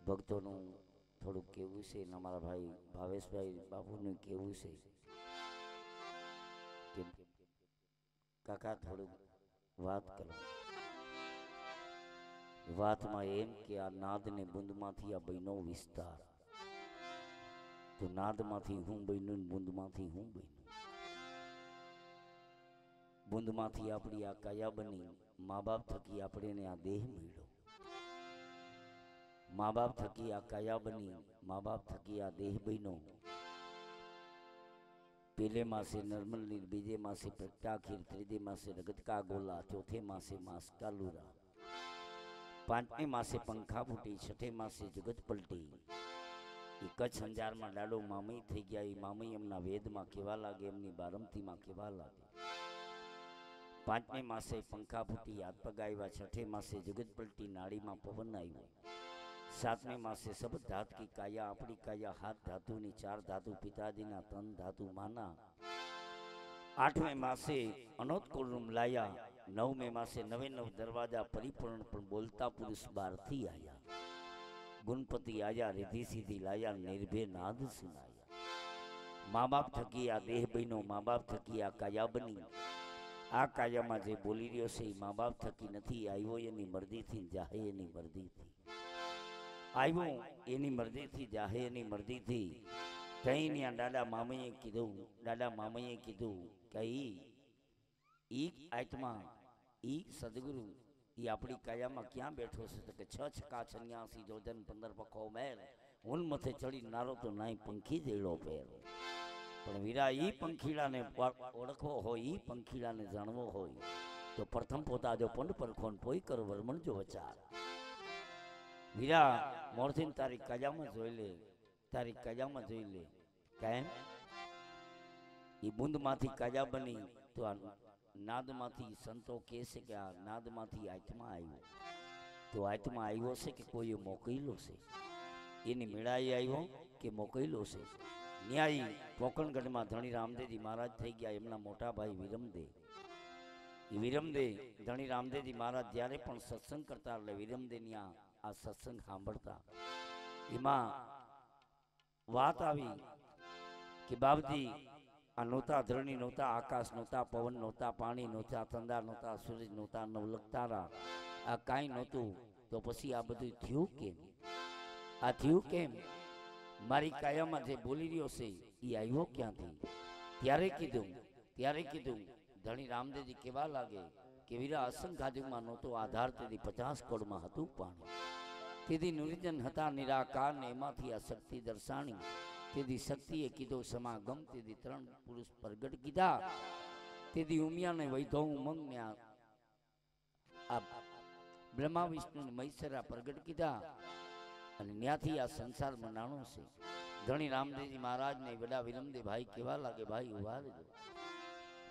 ભક્તોનું થોડુંક કેવું છે ને અમારા ભાઈ ભાવેશભાઈ બાપુનું કેવું છે કે કાકા થોડુંક વાત કરો. વાતમાં એમ કે આ નાદને બુંદમાંથી આ બહેનો વિસ્તાર, તો નાદમાંથી હું બન્યું, બુંદમાંથી હું બન્યું. બુંદમાંથી આપણી આ કાયા બની, મા બાપ થકી આપણે આ દેહ મળ્યો. મા બાપ થકી આ કાયા બની, મા બાપ થકી આ દેહ બન્યો. पहले मासे नर्मल नीर, बीजे मासे प्रत्याखीर, त्रीजे मासे रगत का गोला, चौथे मासे मास का लूरा, पांचमे मासे पंखा फूटी, छठे मासे जगत पलटी. कच्छ अंजार में डाडो मामी थी गया. मामी एमना वेद में केवा लागे, एमनी बारमती में केवा लागे. पांचमे मासे पंखा फूटी, हाथ पग आव्या. छठे मासे जगत पलटी, नाड़ी में पवन आव्यो. सातमे मासे सब धात की काया, अपनी काया हाथ धातु नी, चार धातु पिताजी ना, तन धातु माना. आठवें मासे अनोत कुलम लाया. नवमे मासे नवे नव दरवाजा परिपूर्ण पण बोलता पुरुष बार थी आया. गुणपति आया, रिधि सीधी लाया, निर्भय नाद सुनाया. माँ बाप थकी आ देह बनो, माँ बाप थकी आ काया बनी. आ काया में जे बोली रह्यो छे माँ बाप थकी नथी आव्यो, एनी मर्जी थी जाहे, एनी मर्जी थी आव्यो, एनी मर्जी थी जाहे, एनी मर्जी थी. कहीं दादा मामईए कीधु, दादा मामईए कीधु કે ઈ આત્મા, ઈ સદગુરુ, ઈ આપણી કાયામાં ક્યાં બેઠો છે? તો કે 6 છકા 86 જોજન 15 પખો મેર, હું મથે ચડી નારો તો નાઈ પંખી જેડો પેર. પણ વીરા ઈ પંખીડાને ઓળખવો હોય, ઈ પંખીડાને જાણવો હોય તો પ્રથમ પોતા જો પંડ પર ખોન પોઈ કર વર્મણ જો વચાર. વીરા મોરથીન તારી કાયામાં જોઈ લે, તારી કાયામાં જોઈ લે. કેમ? ये बूंद माथी काया बनी तो आ नाद माथी संतो कहे कि आ नाद माथी आत्मा आयो. तो आत्मा आयो से कि कोई मोकलो से, एनी मेड़ाई आयो कि मोकलो से. न्यायी पोकणगढ़ में धनी रामदेवजी महाराज थी गया. एमना मोटा भाई विरमदे, विरमदे धनी रामदेवजी महाराज ज्यारे पण सत्संग करता એટલે विरमदे न्या आ सत्संग सांभळता. एमां वात आवी कि बाबजी आ नोता धरणी नोता, आकाश नोता, पवन नोता, पानी नोता, तंदा नोता, सूरज नोता, नवलख तारा, आ काई नोतुं. तो पछी आ बधुं थयुं केम? आ थयुं केम? मारी कायामां जे बोली रह्यो छे ई आव्यो क्यांथी? त्यारे कीधुं धणी रामदेवजी केवा लागे कि वीरा असंख्यादिमां नोतो आधार, तेदी 50 कोड़मां हतुं पाणी. तेदी निर्जन हता निराकार ने एमांथी आ शक्ति दर्शाणी. तेदी शक्तिए कीधो समागम, तेदी 3 पुरुष प्रगट कीधा. तेदी उमिया ने वैधो उमंग ने आ ब्रह्मा विष्णु ने महेश्वरा प्रगट कीधा. अने न्याथी आ संसार मनाणो छे. धणी रामदेवजी महाराज ने वडा विरमदे भाई केवा लागे, भाई उभा रहो.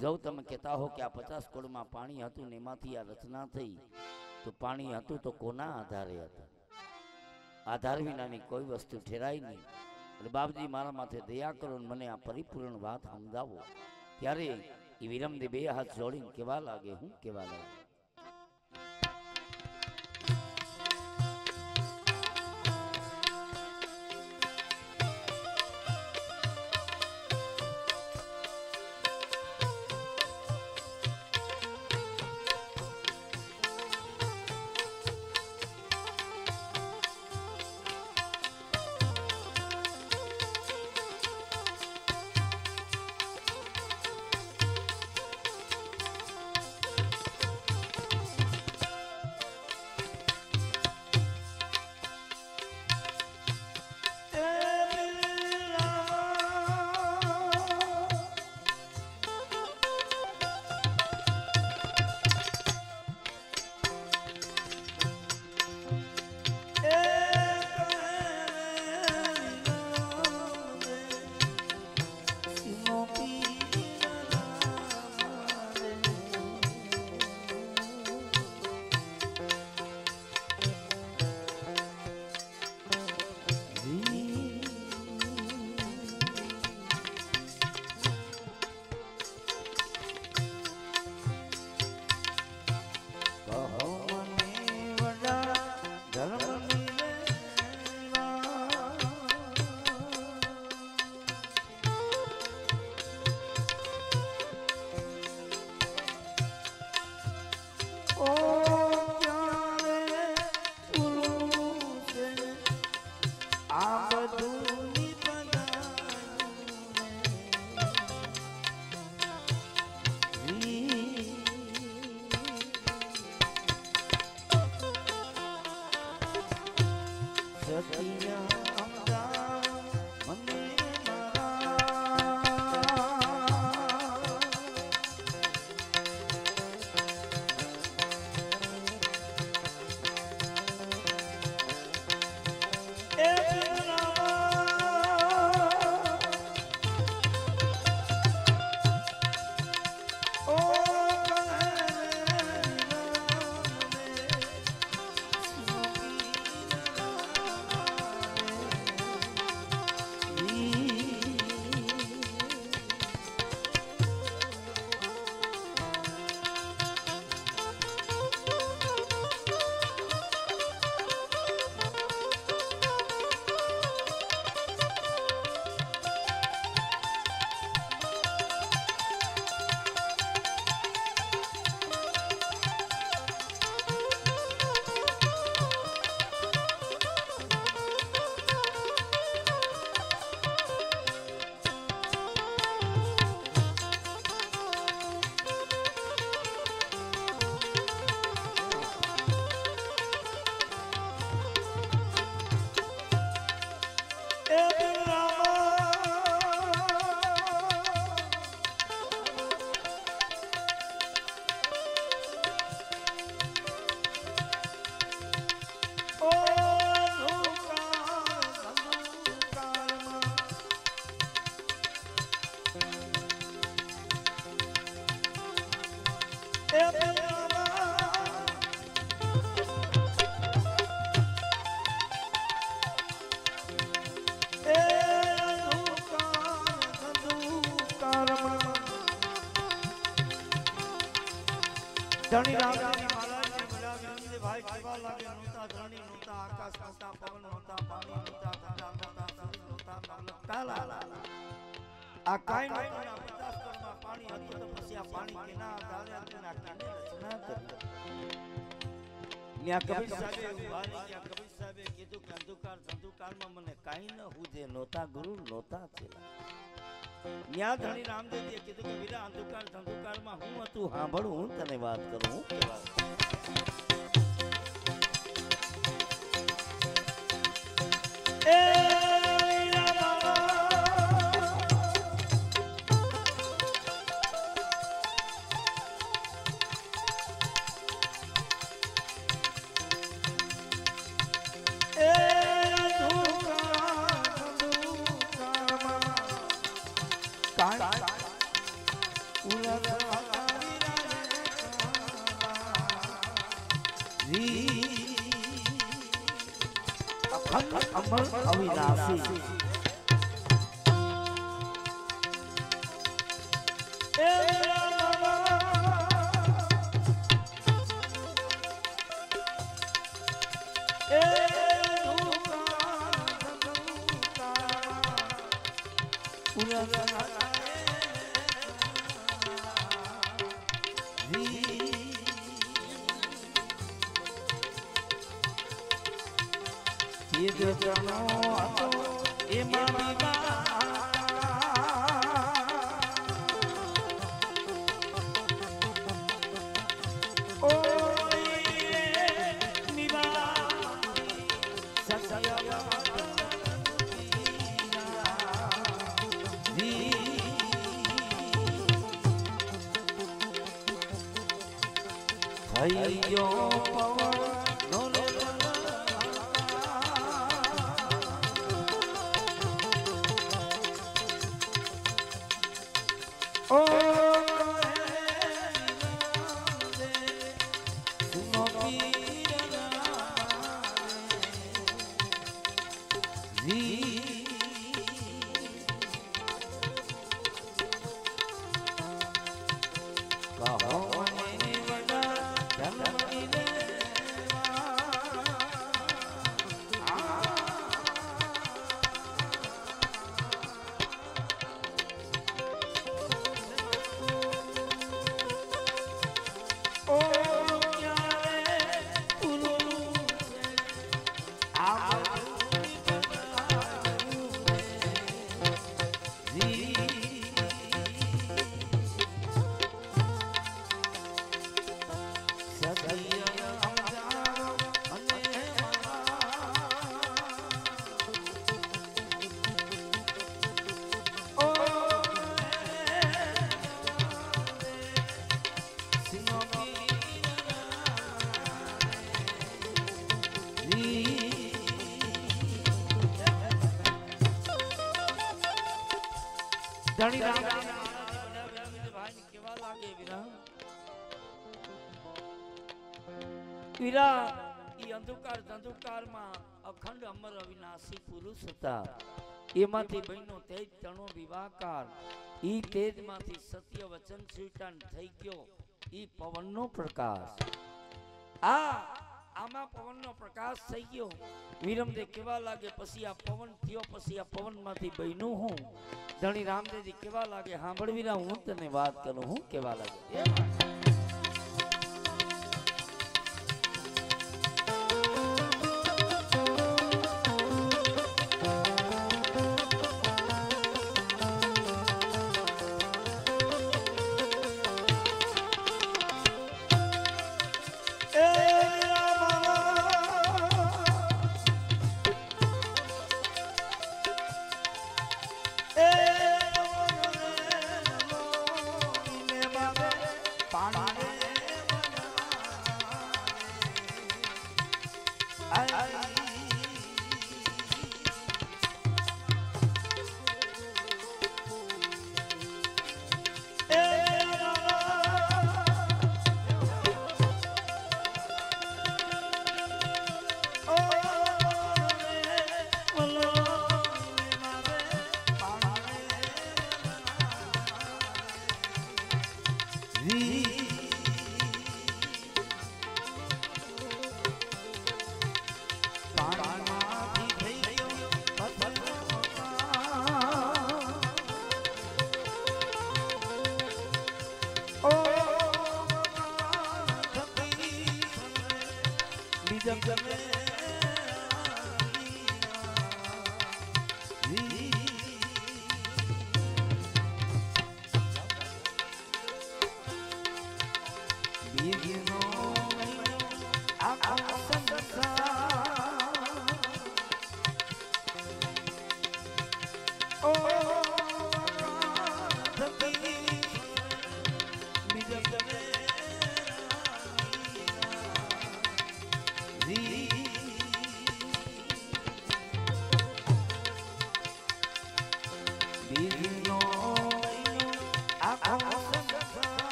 जो तमे कहता हो कि आ 50 कोड़ में पाणी हतुं ने एमांथी आ रचना थई, तो पाणी हतुं तो कोना आधारे हतुं? आधार विनानी कोई वस्तु ठेराई नहीं. बाबजी मारा माथे दया करो, मने आ परिपूर्ण बात समझावो. त्यारे ई विरमदे 2 हाथ जोड़ीने केवा लागे, हूँ केवा लागे. ધણી રામજી મહારાજને મળ્યા વિનંતી ભાઈ જીવા લાગે નહોતા ધણી નહોતા આકાશ નહોતા પવન નહોતા પાણી નહોતા ધજા નહોતા સૂરજ નહોતા નવલખ તાલા આ કાઈ નહોતા 50 કરમાં પાણી હતું તો પછી આ પાણી કેના આધારે હતું આ કેને રચના કરી ન્યા કબીર સાહેબે ઉભા રહી ગયા કબીર સાહેબે કીધું કે અંધકારમાં મને કાઈ ન હુજે નહોતા ગુરુ નહોતા ચેલા ન્યા ધણી રામદેવજીએ કીધું કે વીરા અંધકારમાં હું હતું સાંભળું હું તને વાત કરું હું કેવા એ અમર અવિનાશી ये जो जनो आतो ए मामीगा ओ मीरा ससया भैयो पवन ધણી રામ ભાઈ કેવા લાગે વીરા વીરા ઈ અંધકારમાં અખંડ અમર અવિનાશી પુરુષ હતા એમાંથી બહેનો તેજ તણો વિવાકાર ઈ તેજમાંથી સત્ય વચન સ્વીટાન થઈ ગયો ઈ પવનનો પ્રકાશ આમાં પવનનો પ્રકાશ થઈ ગયો વિરમદે કેવા લાગે પછી આ પવન થયો પછી આ પવનમાંથી બહેનું હું ધણી રામદેવજી કેવા લાગે સાંભળવીરા હું તને વાત કરું હું કેવા લાગે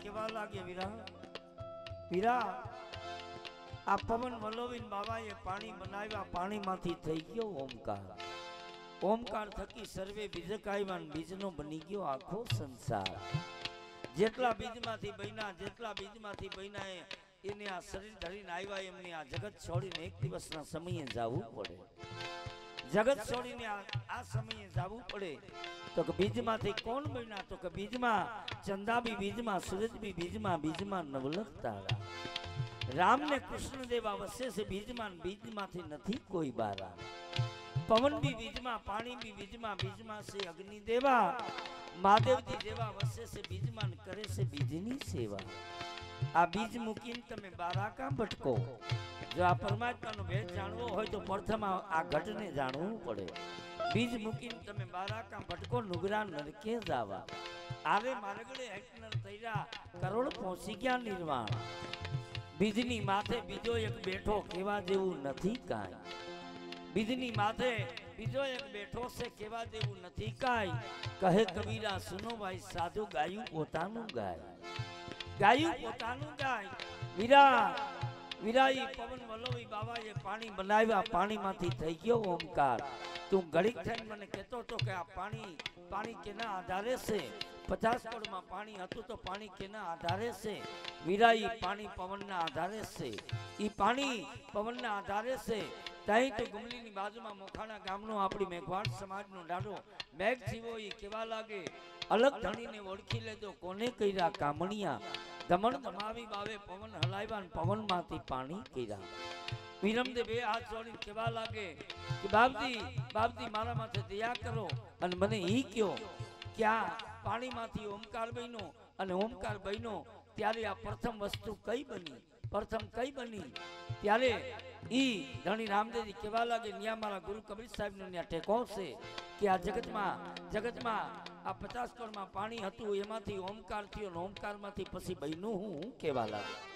કેવા લાગે વીરા આ પવન વલોવીને બાબાએ પાણી બનાવ્યા પાણીમાંથી થઈ ગયો ઓમકાર થકી સર્વે બીજક આવ્યા બીજનો બની ગયો આખો સંસાર જેટલા બીજમાંથી બન્યા એને આ શરીર ધરીને આવ્યા એમને આ જગત છોડીને એક દિવસના સમયે જવું પડે જગત છોડીને આ સમયે જવું પડે તો કે બીજમાંથી કોણ બન્યા તો કે બીજમાં ચંદાબી બીજમાં સૂરજબી બીજમાં નવલખ તારા રામને કૃષ્ણ દેવા વસે છે બીજમાંથી નથી કોઈ બારા પવન બી બીજમાં પાણી બી બીજમાં છે અગ્નિ દેવા મહાદેવજી દેવા વસે છે બીજમાં કરે છે બીજની સેવા આ બીજ મૂકીને તમે બારા કામ ભટકો જો આ પરમાત્માનો ભેદ જાણવો હોય તો પ્રથમ આ ઘટને જાણવું પડે બીજ મૂકીને તમે બારા કામ ભટકો નુગરા નરકે જાવા આરે માર્ગડે હેઠનર તૈરા કરોડ પહોંચી ગયા નિર્વાણ બીજની માથે બીજો એક બેઠો કેવા જેવું નથી કાંઈ બીજની માથે બીજો એક બેઠો છે કેવા જેવું નથી કાંઈ કહે કબીરા સુનો ભાઈ સાધુ ગાયું પોતાનું ગાય વિરાઈ પવન વલોવી બાબાએ પાણી બનાવ્યા પાણીમાંથી થઈ ગયો ઓમકાર તું ઘડીક થઈને મને કહેતો હતો કે આ પાણી કેના આધારે છે 50 કરોડમાં પાણી હતું તો પાણી કેના આધારે છે વિરાઈ પાણી પવનના આધારે છે ઈ પાણી પવનના આધારે છે તઈ તો ગુમલીની બાજુમાં મોખાણા ગામનો આપણી મેઘવાડ સમાજનો ડાડો મેઘ જીવો ઈ કેવા લાગે અલગ ધણીને ઓળખી લેજો કોને કર્યા કામણિયા દમણ દમાવી બાવે પવન હલાવ્યા પવનમાંથી પાણી કર્યા વિરમદે બે હાથ જોડીને કેવા લાગે કે બાપજી મારા માથે દયા કરો અને મને ઈ કયો કે આ પાણીમાંથી ઓમકાર બન્યો અને ઓમકાર બન્યો ત્યારે આ પ્રથમ વસ્તુ કઈ બની ત્યારે ઈ ધણી રામદેવજી કેવા લાગે ન્યા મારા ગુરુ કબીર સાહેબ નો ન્યા ટેકો છે કે આ જગતમાં આ 50 કરોડમાં પાણી હતું એમાંથી ઓમકાર થયો ને ઓમકારમાંથી પછી બન્યું હું કેવા લાગે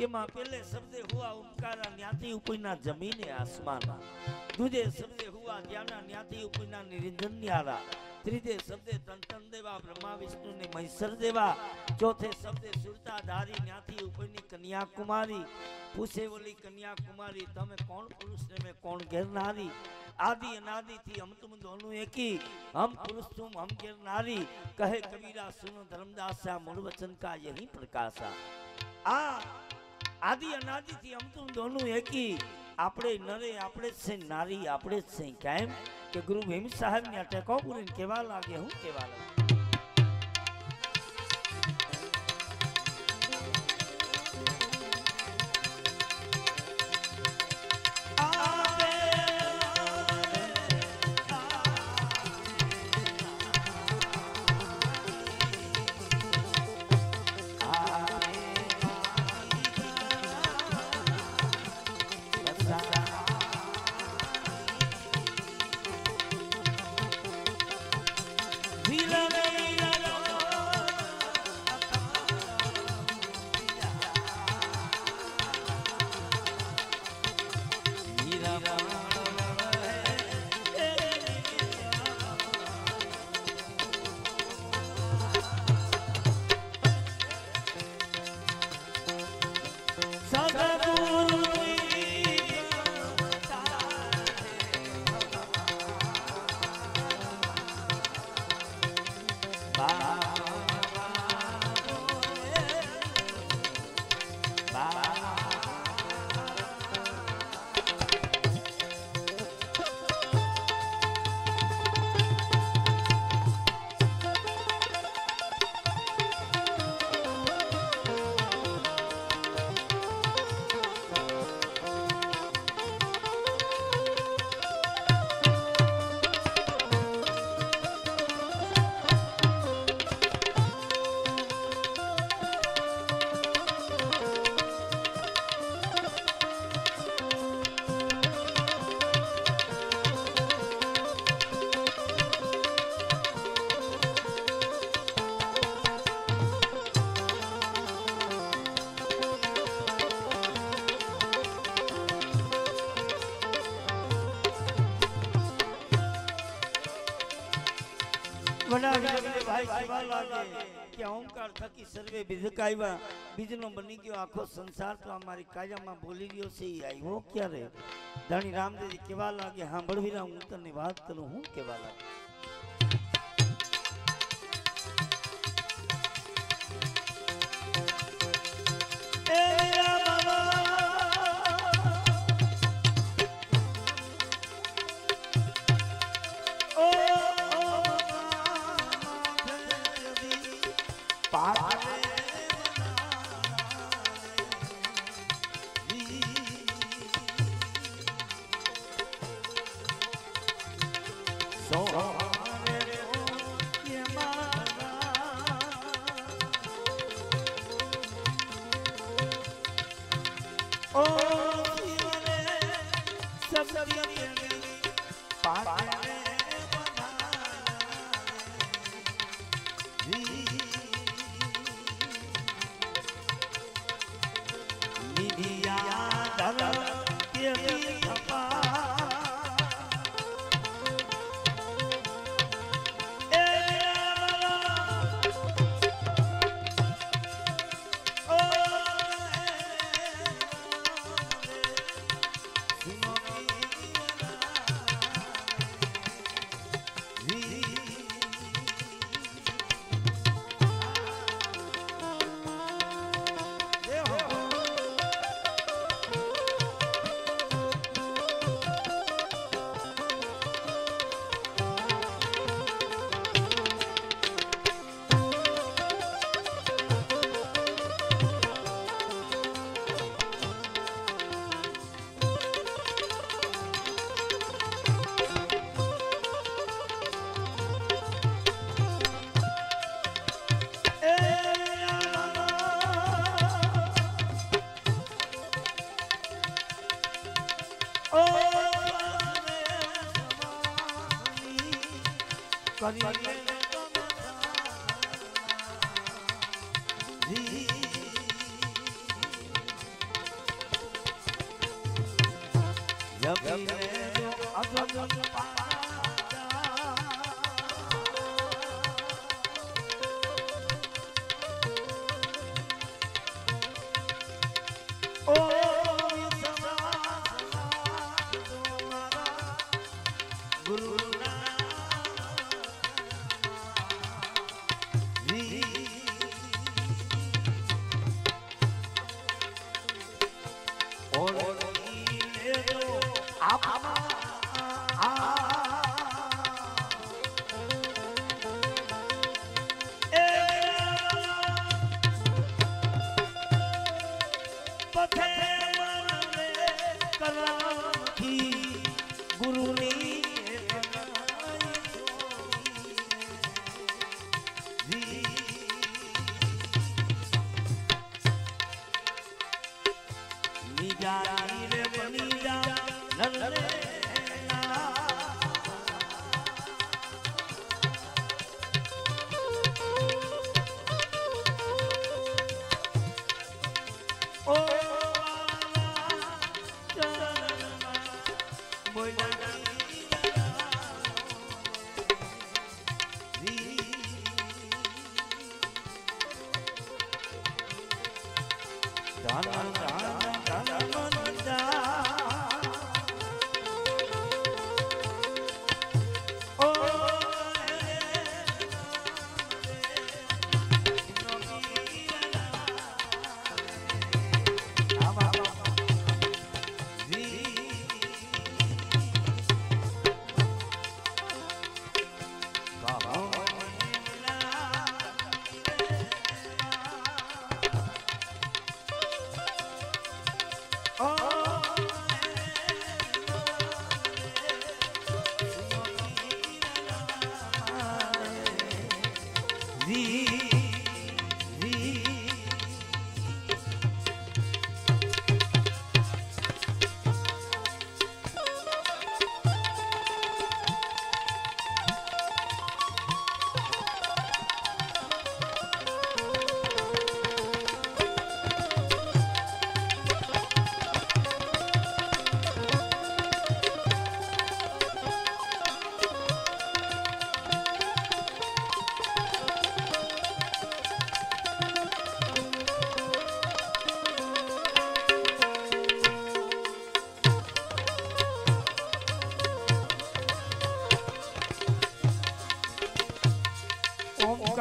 એમાં પહેલે શબ્દે હુઆ ઓમકારા ન્યાથી ઉપરના જમીને આસમાન દૂજે શબ્દે હુઆ જ્ઞાના ન્યાથી ઉપરના નિરંજન ન્યારા ત્રીજે શબ્દે તંતન દેવા બ્રહ્મા વિષ્ણુ ને મહેશ્વર દેવા ચોથે શબ્દે સુરતાધારી ન્યાથી ઉપરની કન્યાકુમારી પૂછે ઓલી કન્યાકુમારી તમે કોણ પુરુષ ને મેં કોણ ઘેર નારી आदि अनादि थी हम तुम दोनों एक ही हम पुरुष तुम हम गिर नारी कहे कबीरा सुनो धर्मदासा मूल वचन का यही प्रकाशा आ आदि अनादि थी हम तुम दोनों एक ही આપણે નરે આપણે છે નારી આપણે છે કેમ કે ગુરુ ભીમ સાહેબ ને ટેકો પૂરીને કેવા લાગે હું કેવા લાગે વડા વિજય ભાઈ કેવા લાગે કે ઓમકાર થકી સર્વે બીજકાયવા બીજનો બની ગયો આખો સંસાર તો અમારી કાયામાં બોલી રહ્યો છે એ આવ્યો ક્યારે ધણી રામદેવજી કેવા લાગે સાંભળવી હું તને વાત કરું હું કેવા લાગે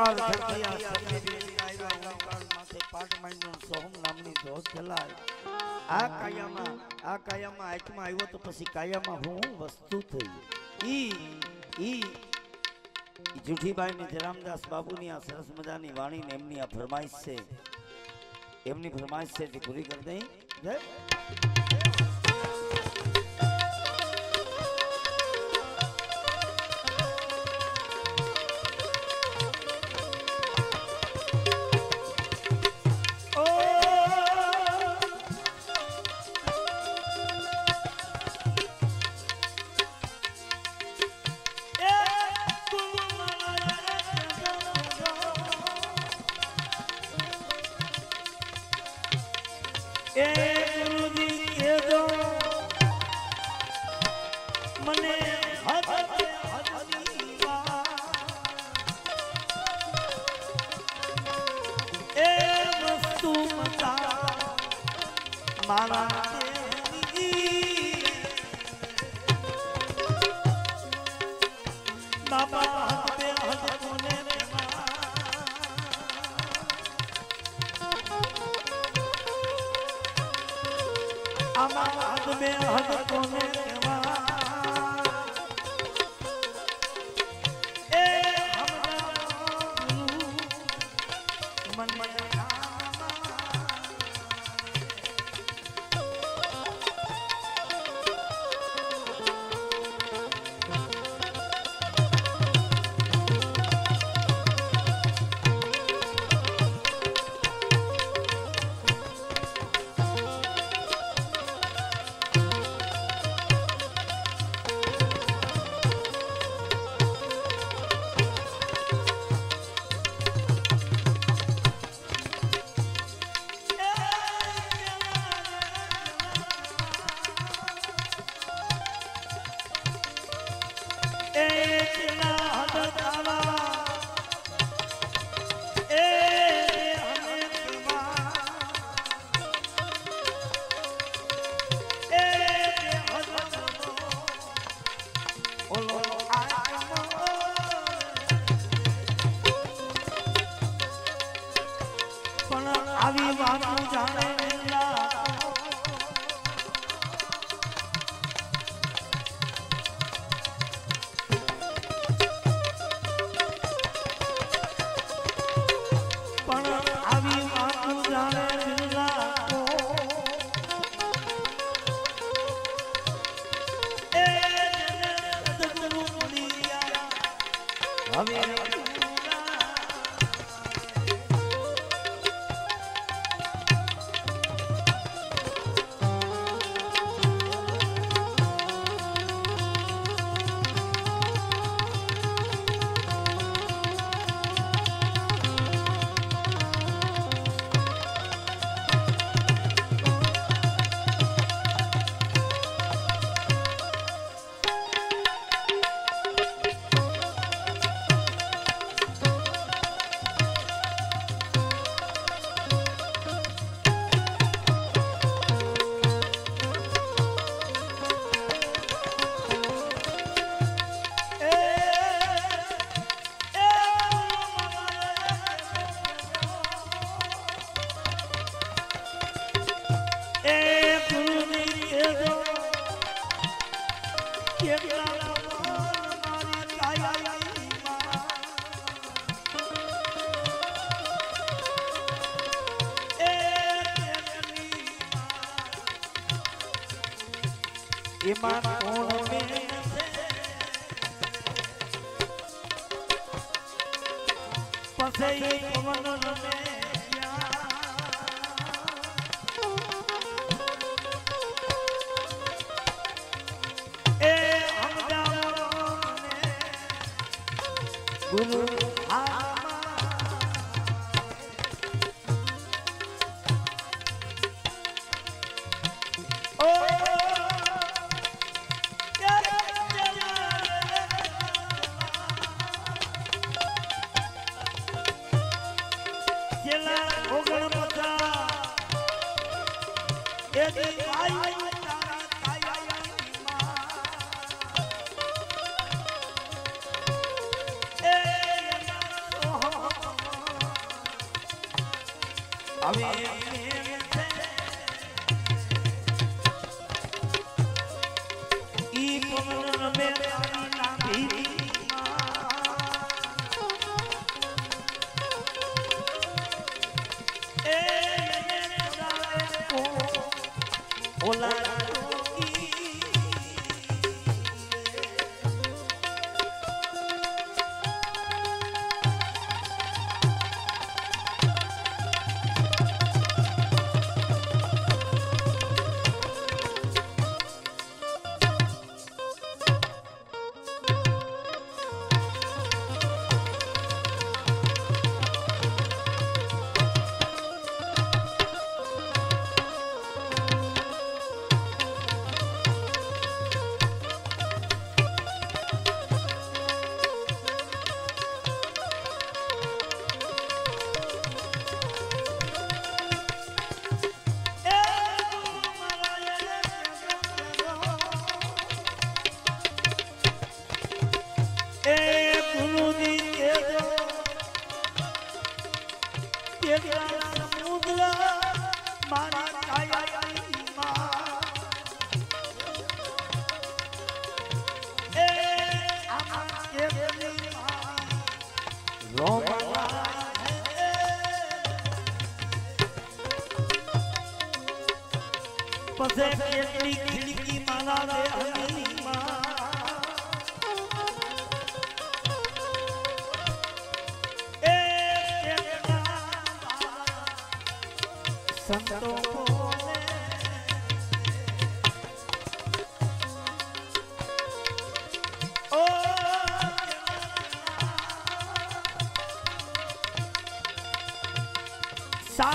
ઓમકાર થયા સર્વે આવ્યા ઓમકાર માથે પાટ માંડ્યો સોહમ નામની ધોધ ચલાય આ કાયામાં આત્મા આવ્યો તો પછી કાયામાં હું વસ્તુ થઈ ઈ જુઠીબાઈ ને જયરામદાસ બાબુની આ સરસ મજાની વાણી ને એમની આ ફરમાઈશ છે એમની ફરમાઈશ છે તે પૂરી કરી દઈ જય હવે ઈ પવન રમે તારી નાભી ઓલા पसे केतली खिड़की माला दे हनी ए संतो ओ सा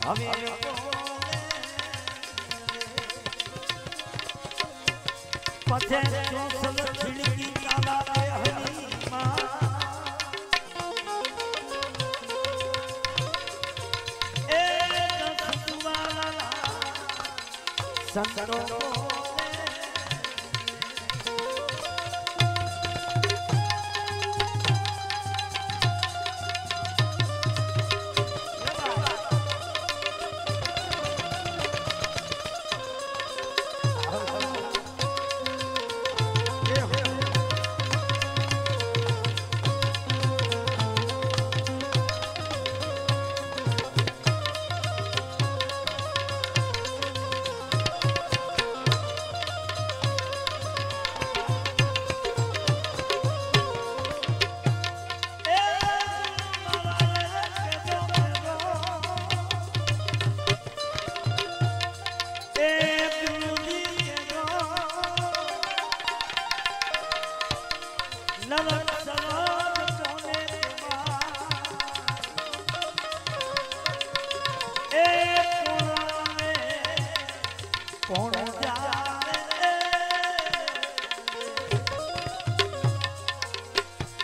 समुद्र पछे चौसल खिड़की ताला दे हनी ए संतवाला संतो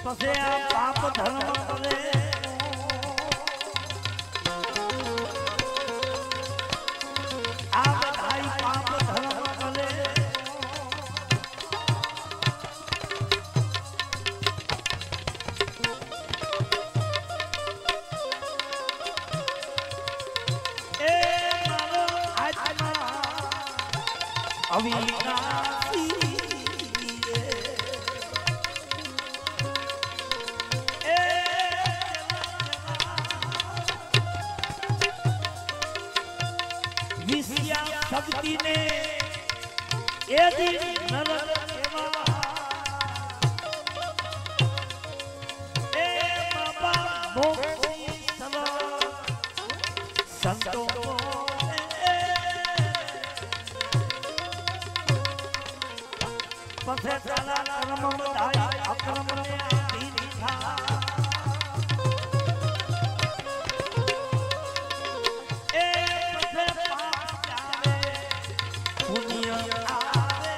पसे पाप धर्म करे आ बधाई पाप धर्म करे ए मारो आत्मा अविनाशी शक्ति ने ए दिन नरक सेवा ए बाबा मोक्षी सवा संतो पसे चला कर्म बधाई अकर्म ने आधी दिखा ए पसे पाप जावे पुण्य आवे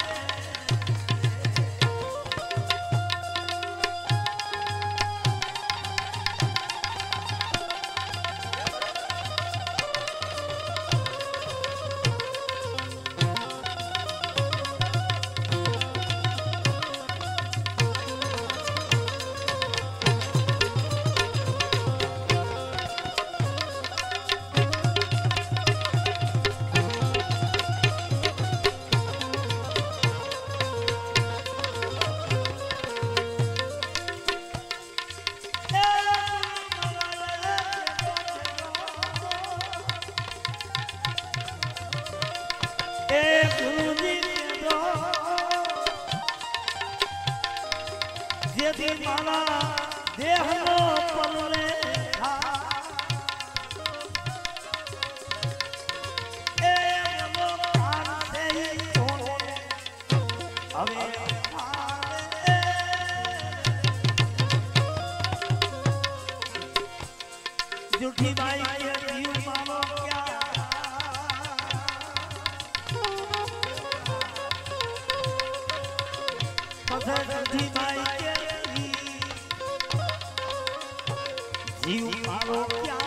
झूठी बाई के जीव मानो क्या पसे झूठी बाई के जीव मानो क्या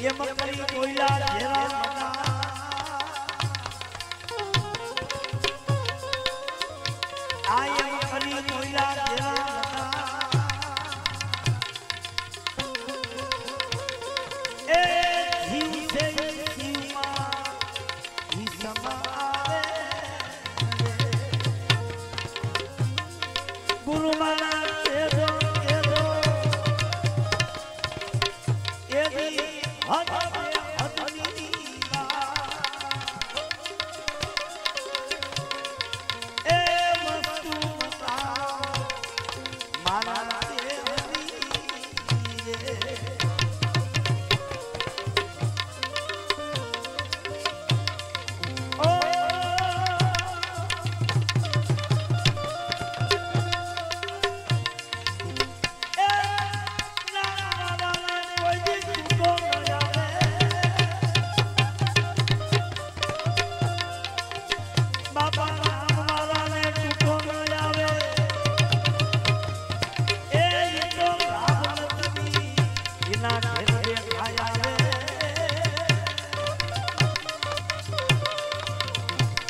ये मकरी कोयला घेरा आए मकरी कोयला घेरा ए जीव से जीव ही समावे गुरु महाराज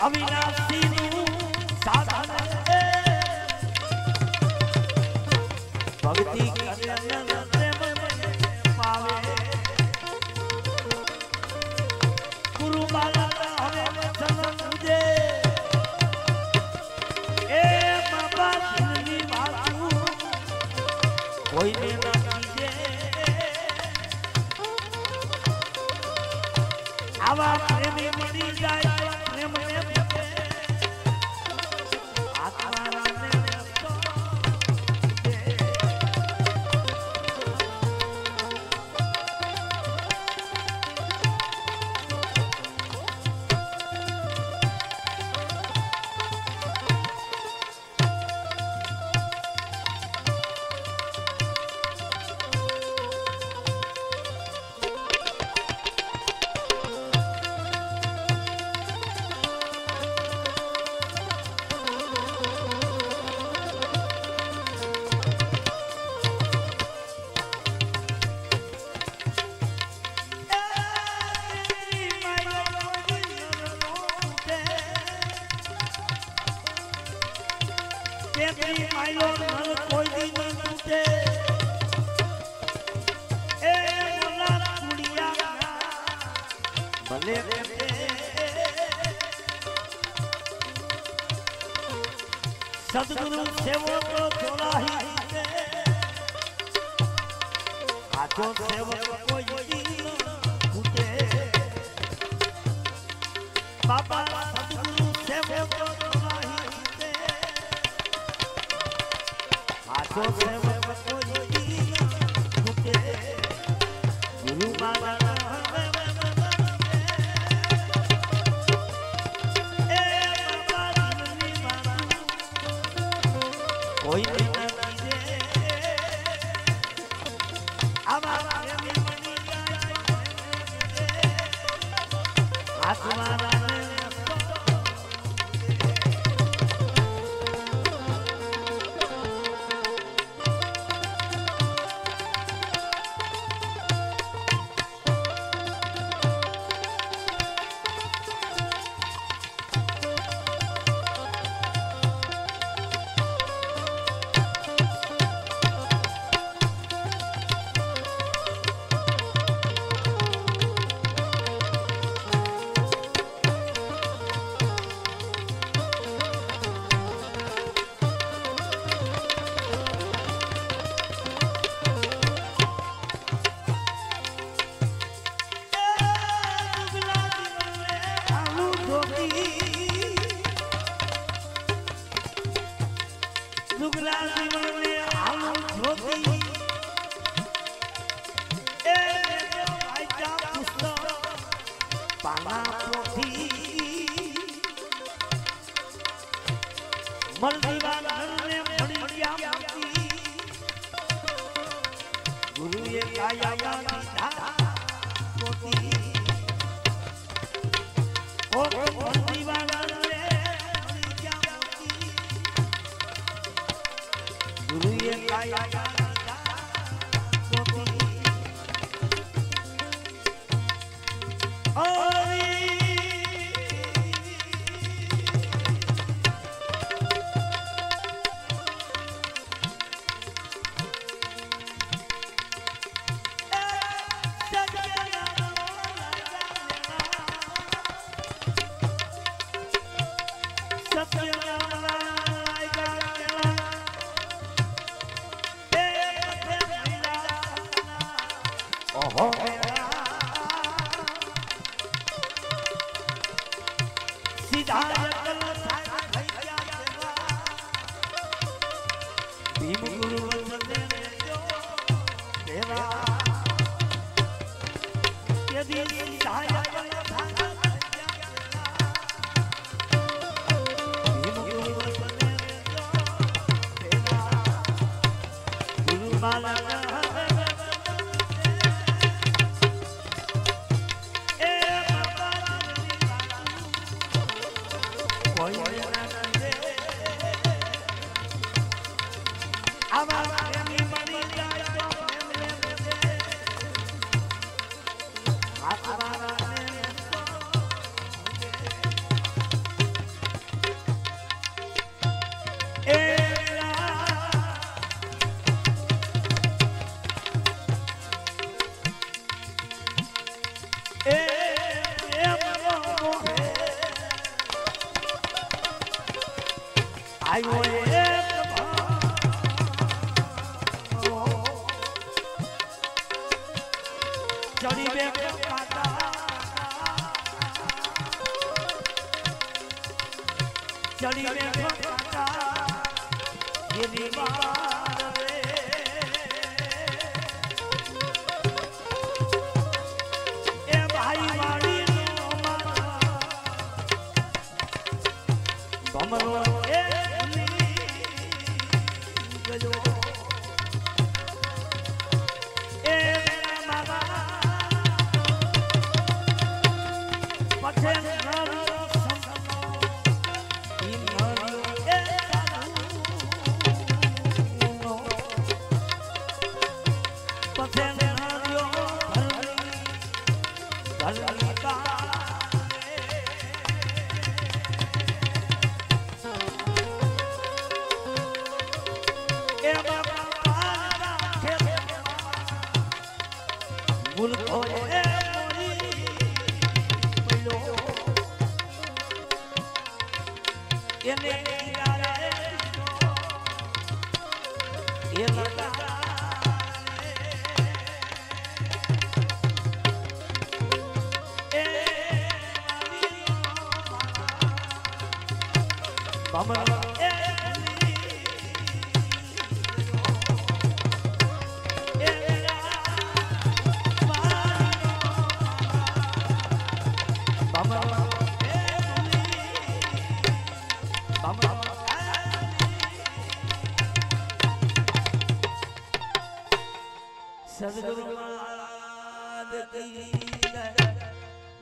अविनाशी साधन भक्ति पावे गुरु बाला हमें चलन मुझे ए बाबा दिल्ली बाजू कोई ना कीजे आवा प्रेमी मरी जाए प्रेम ने माइलो मन कोई दी न टूटे ए मोला कुड़िया भले सदगुरु सेवो तो थोड़ा ही आजो सेवक कोई दी न टूटे बाबा सदगुरु सेवो तो थोड़ा ही आजो सेवक कोई दी न टूटे गुरु बाबा कोई नहीं दे आवा प्रेमी मनी ગુરુએ કાયા દીધા પોતી ઓ દીવાના રે ગુરુએ કાયા દીધા પોતી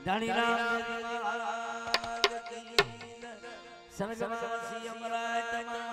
ધણી રામ સનગવાસી અમરાય તમારા